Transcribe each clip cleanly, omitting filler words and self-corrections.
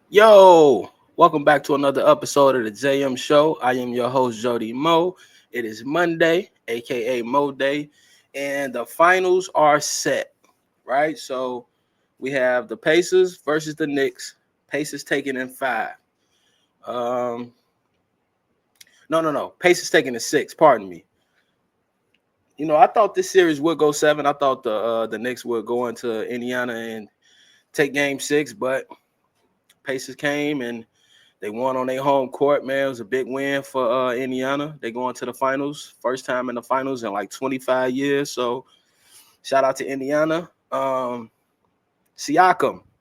Yo, welcome back to another episode of the JM Show. I am your host, Jody Mo. It is Monday, aka Mo Day, and the finals are set, right? So we have the Pacers versus the Knicks. Pacers taking in five. Um, no. Pacers taking in six. Pardon me. I thought this series would go seven. I thought the Knicks would go into Indiana and take Game Six, but Pacers came and they won on their home court, man. It was a big win for Indiana. They going to the finals, first time in the finals in like 25 years. So shout out to Indiana. Siakam,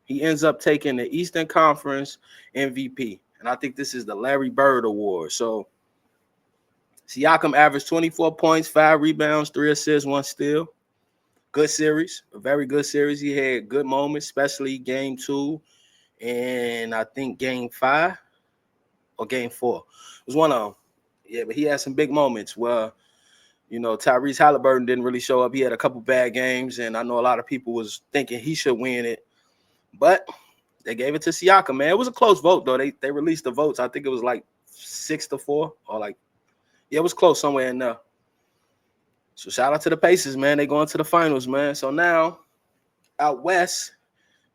he ends up taking the Eastern Conference MVP, and I think this is the Larry Bird Award. So Siakam averaged 24 points, 5 rebounds, 3 assists, 1 steal. Good series, a very good series. He had good moments, especially game two and I think game five or game four. It was one of them. Yeah, but he had some big moments where, Tyrese Halliburton didn't really show up. He had a couple bad games, and I know a lot of people was thinking he should win it. But they gave it to Siakam, man. It was a close vote, though. They released the votes. I think it was like 6-4 or like, yeah, it was close somewhere in there. So shout out to the Pacers, man. They going to the finals, man. So now out west,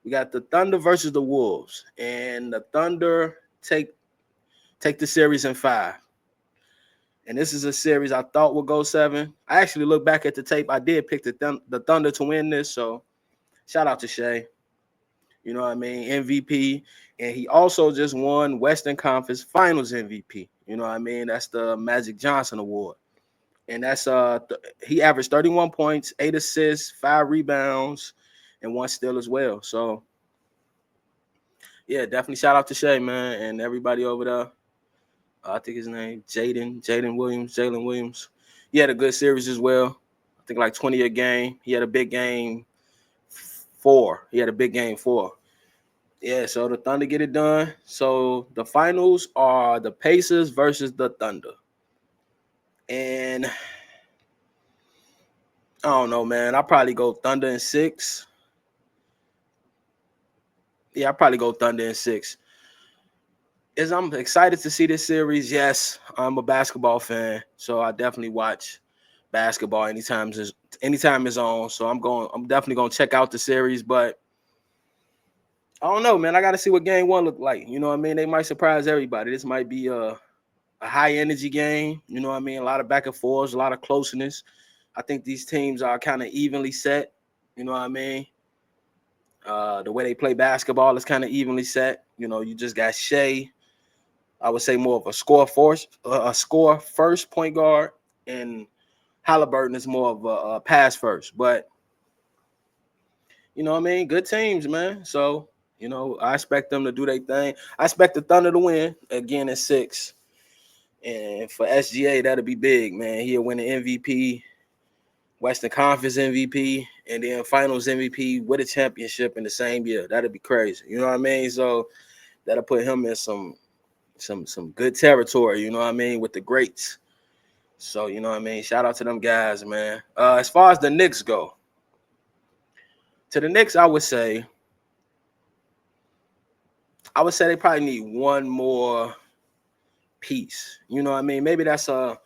we got the Thunder versus the Wolves. And the Thunder take the series in five. And this is a series I thought would go seven. I actually look back at the tape. I did pick the Thunder to win this. So shout out to Shea. You know what I mean? MVP. And he also just won Western Conference Finals MVP. You know what I mean? That's the Magic Johnson Award. And that's he averaged 31 points, 8 assists, 5 rebounds, and 1 steal as well. So yeah, definitely shout out to Shea, man, and everybody over there. I think his name Jalen Williams. He had a good series as well. I think like 20 a game. He had a big game four. He had a big game four. Yeah, so the Thunder get it done. So the finals are the Pacers versus the Thunder. And I don't know, man. I'll probably go Thunder in six. Yeah, I'll probably go Thunder in six. Is I'm excited to see this series. Yes, I'm a basketball fan, so I definitely watch basketball anytime it's on. So I'm definitely gonna check out the series, but I don't know, man. I gotta see what game one look like. You know what I mean? They might surprise everybody. This might be a high energy game. You know what I mean? A lot of back and forths, a lot of closeness. I think these teams are kind of evenly set. You know what I mean? The way they play basketball is kind of evenly set. You just got Shea. I would say more of a score first point guard, and Halliburton is more of a pass first. But you know what I mean? Good teams, man. So I expect them to do their thing. I expect the Thunder to win again at six, and for SGA that'll be big, man. He'll win the MVP, Western Conference MVP, and then Finals MVP with a championship in the same year. That'd be crazy. You know what I mean? So that'll put him in some good territory, you know what I mean, with the greats. So, you know what I mean? Shout out to them guys, man. As far as the Knicks go, to the Knicks, I would say they probably need one more piece. You know what I mean? Maybe that's a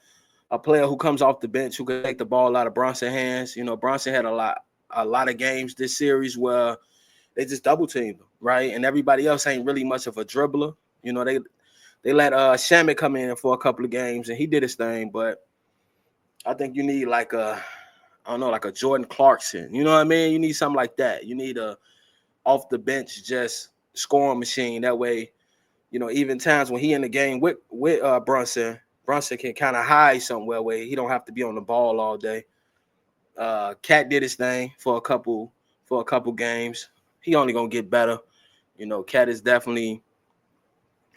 player who comes off the bench who could take the ball out of Bronson's hands. Bronson had a lot of games this series where they just double teamed him, right? And everybody else ain't really much of a dribbler. They let Shamit come in for a couple of games and he did his thing, but I think you need I don't know, like a Jordan Clarkson. You know what I mean? You need something like that. You need a off the bench just scoring machine. That way, even times when he in the game with Brunson can kind of hide somewhere where he don't have to be on the ball all day. Cat did his thing for a couple games. He only gonna get better. Cat is definitely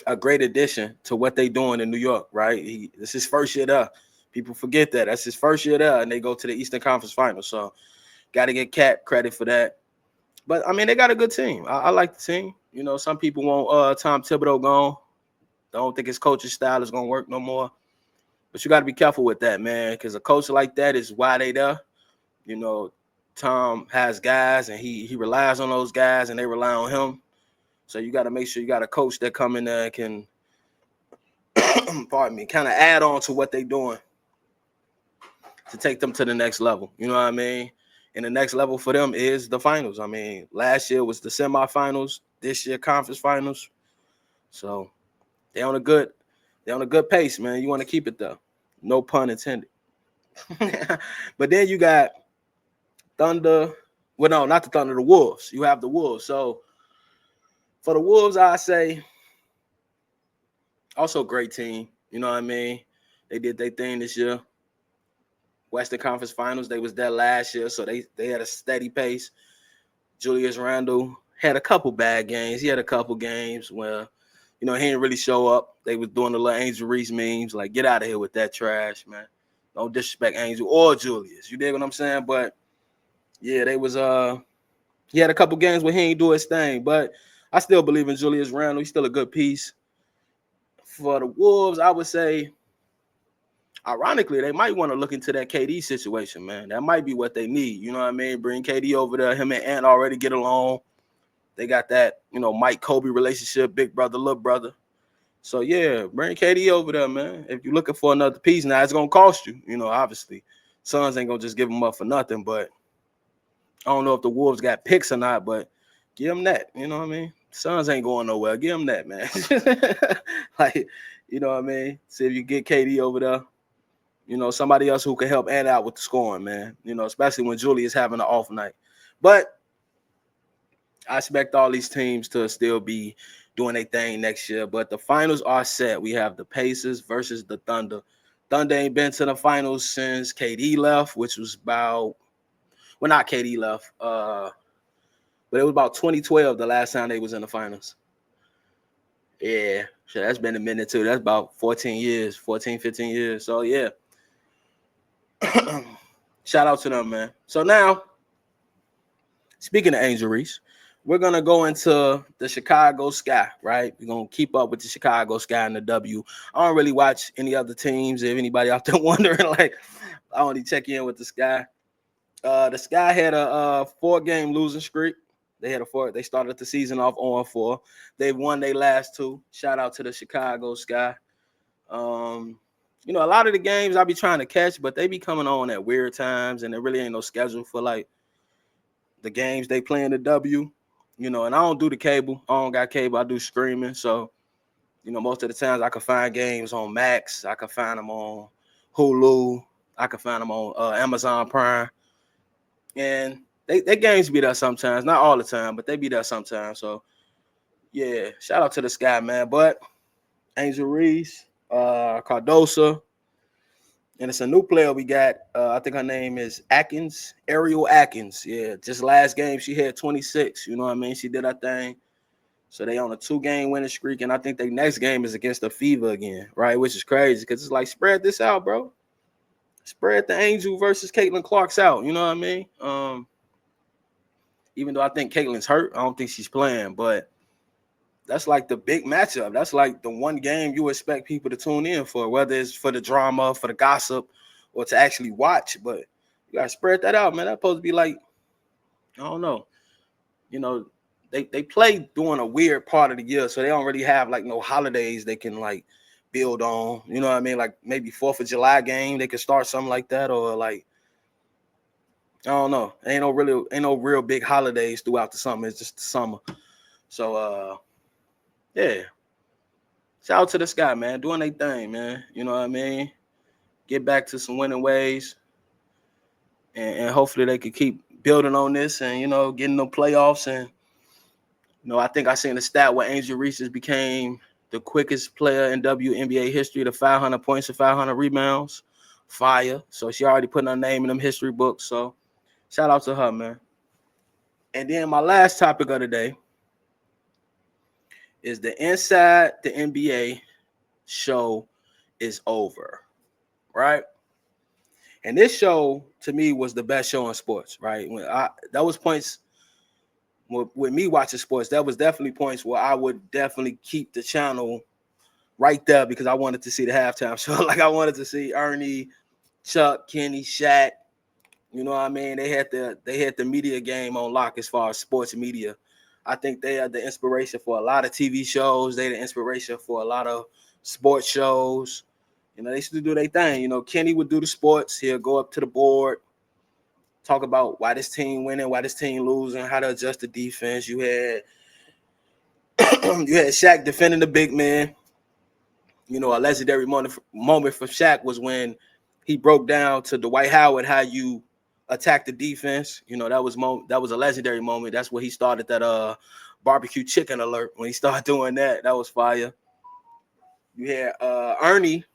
a great addition to what they doing in New York, right? This is his first year there. People forget that. That's his first year there, and they go to the Eastern Conference Finals. So, got to get Cat credit for that. But, I mean, they got a good team. I like the team. Some people want Tom Thibodeau gone. I don't think his coaching style is going to work no more. But you got to be careful with that, man, because a coach like that is why they there. You know, Tom has guys, and he relies on those guys, and they rely on him. So you got to make sure you got a coach that come in there and can, pardon me, kind of add on to what they're doing to take them to the next level. You know what I mean? And the next level for them is the finals. I mean, last year was the semifinals. This year, conference finals. So they're on a good pace, man. You want to keep it though. No pun intended. But then you got Thunder. Well, no, not the Thunder, the Wolves. You have the Wolves. So for the Wolves, I say also great team. You know what I mean? They did their thing this year. Western Conference Finals, they was there last year, so they had a steady pace. Julius Randle had a couple bad games. He had a couple games where, he didn't really show up. They was doing the little Angel Reese memes, like, get out of here with that trash, man. Don't disrespect Angel or Julius. You dig what I'm saying? But, yeah, they was he had a couple games where he ain't do his thing. But I still believe in Julius Randle. He's still a good piece. For the Wolves, I would say, ironically, they might want to look into that KD situation, man. That might be what they need. You know what I mean? Bring KD over there. Him and Ant already get along. They got that, Mike Kobe relationship, big brother, little brother. So, yeah, bring KD over there, man. If you're looking for another piece, now it's going to cost you, obviously. Suns ain't going to just give them up for nothing, but I don't know if the Wolves got picks or not, but give them that. You know what I mean? Suns ain't going nowhere. Give them that, man. Like, you know what I mean? See if you get KD over there. Somebody else who can help Ant out with the scoring, man. Especially when Julius having an off night. But I expect all these teams to still be doing their thing next year. But the finals are set. We have the Pacers versus the Thunder. Thunder ain't been to the finals since KD left, which was about, well, not KD left, but it was about 2012 the last time they was in the finals. Yeah, so that's been a minute too. That's about 15 years. So, yeah. Shout out to them, man. So now, speaking of Angel Reese, we're going to go into the Chicago Sky, right? We're going to keep up with the Chicago Sky and the W. I don't really watch any other teams. If anybody out there wondering, like, I only check in with the Sky. The Sky had a 4-game losing streak. They started the season off 0-4. They've won their last 2. Shout out to the Chicago Sky. A lot of the games I be trying to catch, but they be coming on at weird times, and there really ain't no schedule for, like, the games they play in the W. And I don't do the cable. I don't got cable. I do streaming. So, most of the times I can find games on Max. I can find them on Hulu. I can find them on Amazon Prime. And they games be there sometimes. Not all the time, but they be there sometimes. So, yeah, shout out to the Sky, man. But Angel Reese, Cardoso, and it's a new player we got. I think her name is Atkins, Ariel Atkins. Yeah, just last game she had 26. You know what I mean? She did her thing. So they on a 2-game winning streak, and I think their next game is against the Fever again, right? Which is crazy because it's like, spread this out, bro. Spread the Angel versus Caitlin Clark's out. You know what I mean? Even though I think Caitlin's hurt, I don't think she's playing, but that's like the big matchup. That's like the one game you expect people to tune in for, whether it's for the drama, for the gossip, or to actually watch. But you gotta spread that out, man. That's supposed to be like, I don't know. They play during a weird part of the year, so they don't really have like no holidays they can like build on. You know what I mean? Like maybe 4th of July game, they could start something like that, or like, I don't know. Ain't no real big holidays throughout the summer. It's just the summer. So yeah. Shout out to the Sky, man. Doing their thing, man. You know what I mean? Get back to some winning ways. And hopefully they could keep building on this and, getting the playoffs. And, I think I seen a stat where Angel Reese became the quickest player in WNBA history to 500 points and 500 rebounds. Fire. So she already put her name in them history books. So shout out to her, man. And then my last topic of the day is the Inside the NBA show is over, right? And this show, to me, was the best show in sports, right? That was points with me watching sports. That was definitely points where I would definitely keep the channel right there because I wanted to see the halftime show. Like I wanted to see Ernie, Chuck, Kenny, Shaq. You know what I mean? They had the media game on lock as far as sports media. I think they are the inspiration for a lot of TV shows. They the inspiration for a lot of sports shows. You know, they used to do their thing. You know, Kenny would do the sports. He'll go up to the board, talk about why this team winning, why this team losing, how to adjust the defense. You had Shaq defending the big man. You know, a legendary moment for Shaq was when he broke down to Dwight Howard how you attack the defense. You know, that was a legendary moment. That's where he started that barbecue chicken alert. When he started doing that, that was fire. You had Ernie,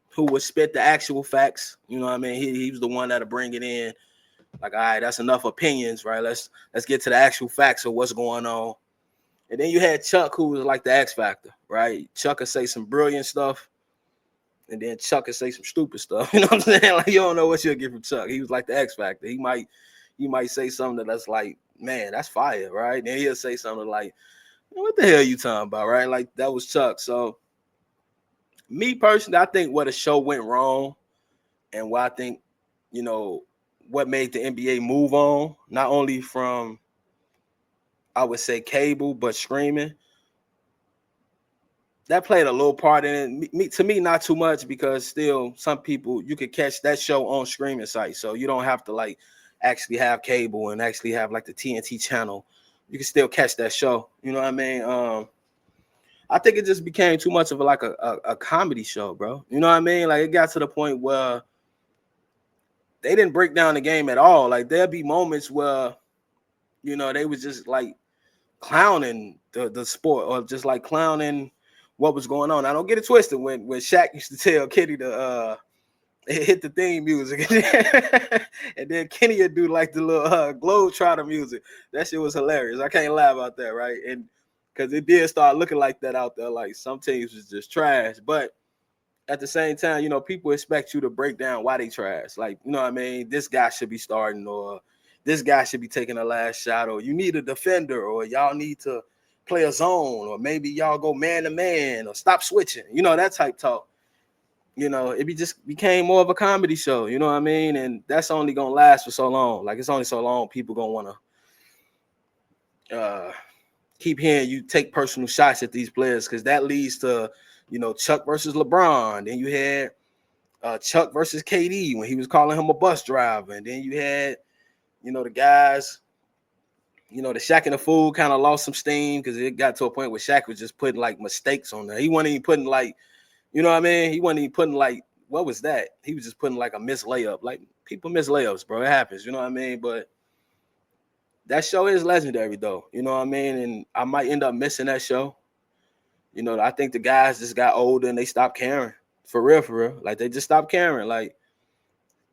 who would spit the actual facts. You know what I mean? He was the one that'll bring it in. Like, all right, that's enough opinions, right? Let's get to the actual facts of what's going on. And then you had Chuck, who was like the X Factor, right? Chuck could say some brilliant stuff, and then Chuck could say some stupid stuff. You know what I'm saying? Like, you don't know what you'll get from Chuck. He was like the X Factor. He might say something that's like, man, that's fire, right? Then he'll say something like, what the hell are you talking about, right? Like, that was Chuck. So, me personally, I think where the show went wrong and why I think, you know, what made the NBA move on, not only from, I would say, cable, but streaming, that played a little part in it. To me, not too much, because still some people, you could catch that show on streaming sites. So you don't have to like actually have cable and actually have like the TNT channel. You can still catch that show. You know what I mean? I think it just became too much of a comedy show, bro. You know what I mean? Like, it got to the point where they didn't break down the game at all. Like, there'd be moments where, you know, they was just like clowning the sport, or just like clowning what was going on. I don't get it twisted. When Shaq used to tell Kenny to hit the theme music, and then Kenny would do like the little Globetrotter music. That shit was hilarious. I can't lie about that, right? And because it did start looking like that out there. Like, some teams was just trash, but at the same time, you know, people expect you to break down why they trash. Like, you know what I mean? This guy should be starting, or this guy should be taking the last shot, or you need a defender, or y'all need to play a zone, or maybe y'all go man to man, or stop switching. You know, that type talk. You know, it just became more of a comedy show. You know what I mean? And that's only gonna last for so long. Like, it's only so long people gonna want to keep hearing you take personal shots at these players, because that leads to, you know, Chuck versus LeBron. Then you had Chuck versus KD when he was calling him a bus driver. And then you had, you know, the guys, you know, the Shaq and the Fool kind of lost some steam, because it got to a point where Shaq was just putting like mistakes on there. He wasn't even putting like, you know what I mean? He wasn't even putting like, what was that? He was just putting like a missed layup. Like, people miss layups, bro. It happens. You know what I mean? But that show is legendary, though. You know what I mean? And I might end up missing that show. You know, I think the guys just got older and they stopped caring. For real. Like, they just stopped caring. Like,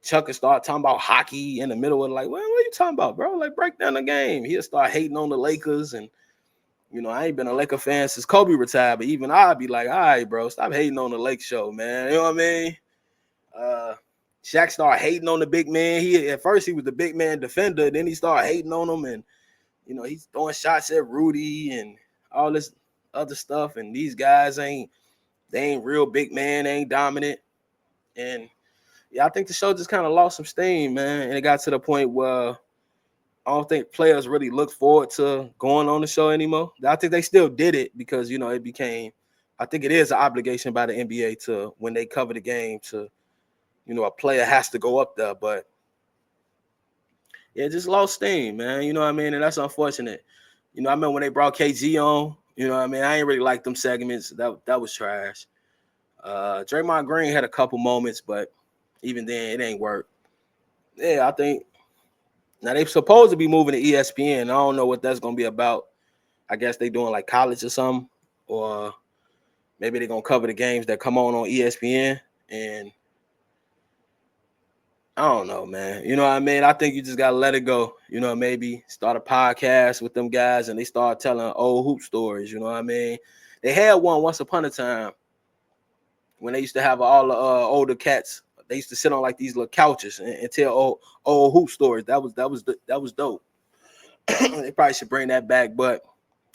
Chuck would start talking about hockey in the middle of, like, what are you talking about, bro? Like, break down the game. He'll start hating on the Lakers. And, you know, I ain't been a Laker fan since Kobe retired, but even I'd be like, all right, bro, stop hating on the Lake show, man. You know what I mean? Shaq started hating on the big man. At first he was the big man defender, then he started hating on him, and, you know, he's throwing shots at Rudy and all this other stuff. And these guys ain't real big man, they ain't dominant. And yeah, I think the show just kind of lost some steam, man. And it got to the point where I don't think players really look forward to going on the show anymore. I think they still did it because, you know, it became, I think it is an obligation by the NBA to, when they cover the game, to, you know, a player has to go up there. But yeah, it just lost steam, man. You know what I mean? And that's unfortunate. You know, I remember when they brought KG on, you know what I mean? I ain't really like them segments. That was trash. Draymond Green had a couple moments, but even then, it ain't work. Yeah, I think now they're supposed to be moving to ESPN. I don't know what that's going to be about. I guess they doing like college or something, or maybe they're going to cover the games that come on ESPN. And I don't know, man. You know what I mean? I think you just got to let it go. You know, maybe start a podcast with them guys and they start telling old hoop stories. You know what I mean? They had one once upon a time when they used to have all the older cats. They used to sit on like these little couches and tell old hoop stories. That was dope. They probably should bring that back. But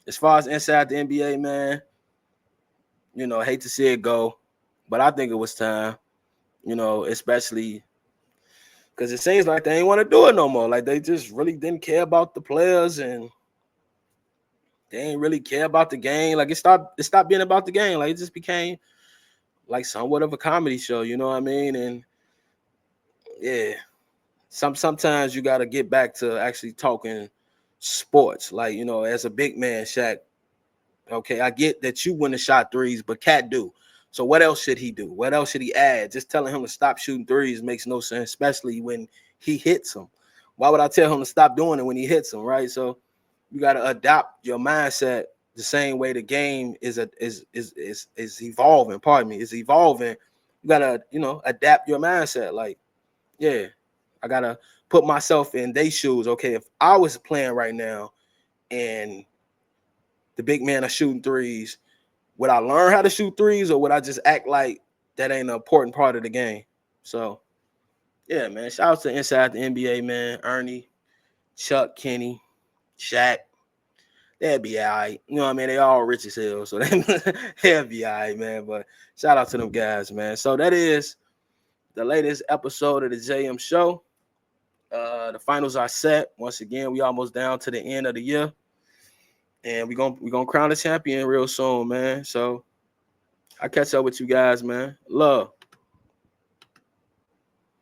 as far as inside the NBA, man, you know, I hate to see it go, but I think it was time. You know, especially because it seems like they ain't want to do it no more. Like, they just really didn't care about the players, and they ain't really care about the game. Like it stopped being about the game. Like it just became like somewhat of a comedy show, you know what I mean? And yeah, sometimes you got to get back to actually talking sports. Like, you know, as a big man, Shaq, okay, I get that you wouldn't have shot threes, but Cat do. So what else should he do? What else should he add? Just telling him to stop shooting threes makes no sense, especially when he hits them. Why would I tell him to stop doing it when he hits them, right? So you got to adopt your mindset the same way the game is evolving. Pardon me, is evolving. You gotta, you know, adapt your mindset. Like, yeah, I gotta put myself in their shoes. Okay, if I was playing right now and the big man are shooting threes, would I learn how to shoot threes, or would I just act like that ain't an important part of the game? So, yeah, man. Shout out to Inside the NBA, man. Ernie, Chuck, Kenny, Shaq. They'll be all right. You know what I mean? They all rich as hell, so they'll be all right, man. But shout out to them guys, man. So that is the latest episode of the JM Show. The finals are set. Once again, we almost down to the end of the year. And we're gonna crown the champion real soon, man. So I catch up with you guys, man. Love.